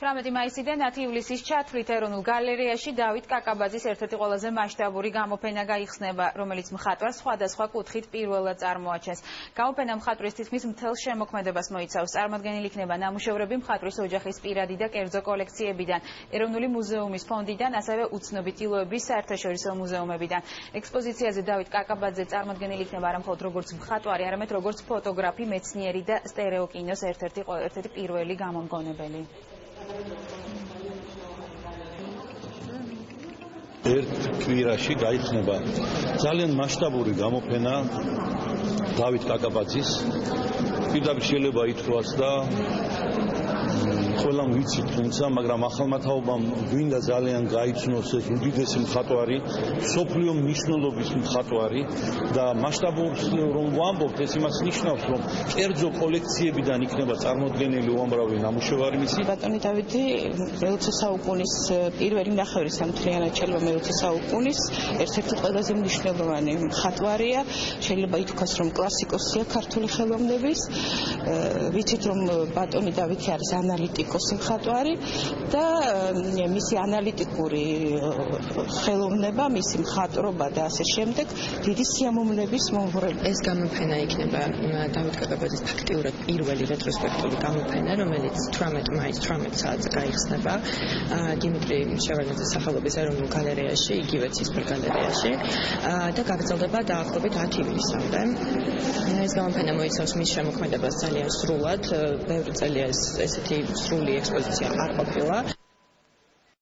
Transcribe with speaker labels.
Speaker 1: 18 მაისიდან 10 ივლისის ჩათვლით ეროვნულ გალერეაში დავით კაკაბაძის ერთ-ერთი ყველაზე მასშტაბური გამოფენა გაიხსნება, რომელიც მხატვარს სხვადასხვა კუთხით პირველად წარმოაჩენს. გამოფენა მხატვრის თითქმის მთელ შემოქმედებას მოიცავს. წარმოდგენილი იქნება ნამუშევრები მხატვრის ოჯახის პირადი და კერძო კოლექციებიდან, ეროვნული მუზეუმის ფონდიდან, ასევე უცნობი ტილოების საერთაშორისო მუზეუმებიდან. ექსპოზიციაზე დავით კაკაბაძე წარმოდგენილი იქნება არა მხოლოდ როგორც მხატვარი, არამედ როგორც ფოტოგრაფი, მეცნიერი და სტერეოკინოს ერთ-ერთი პირველი გამომგონებელი.
Speaker 2: ერთ კვირაში გაიხსნება ძალიან მასშტაბური გამოფენა დავით კაკაბაძის. პირდაპირ შეიძლება ითქვას და ყველამ ვიცით, თუმცა მაგრამ ახალმა თაობამ გვინდა ძალიან გაიცნოს ეს უდიდესი მხატვარი, მსოფლიო მნიშვნელობის მხატვარი და მასშტაბურს რომ ვამბობთ, ეს იმას ნიშნავს, რომ კერძო კოლექციებიდან იქნება წარმოდგენილი უამრავი ნამუშევარი მისი.
Speaker 3: ბატონი დავითი მე-20 საუკუნის პირველი ნახევარი სამთლიანად შეიძლება მე-20 საუკუნის ერთ-ერთი ყველაზე მნიშვნელოვანი მხატვარია. შეიძლება ითქვას, რომ კლასიკოსია ქართული ხელოვნების. ვიცით, რომ ბატონი დავითი არის ანალიტიკოსი მხატვარი და მისი ანალიტიკური ხელოვნება, მისი მხატვრობა და ასე შემდეგ დიდი სიამოვნების მომღრალი.
Speaker 4: ეს გამოფენა იქნება დავით კაკაბაძის ფაქტიურად პირველი რეტროსპექტიული გამოფენა, რომელიც 18 მაისს 18 საათზე გაიხსნება დიმიტრი შევარდნაძის სახელობის ეროვნულ გალერეაში, იგივე ცისფერ გალერეაში და გაგრძელდება დაახლოებით 10 ივლისამდე. ეს გამოფენა მოიცავს მის შემოქმედებას ძალიან სრულად, ბევრი წელია ესეთი სრული ექსპოზიცია არ ყოფილა.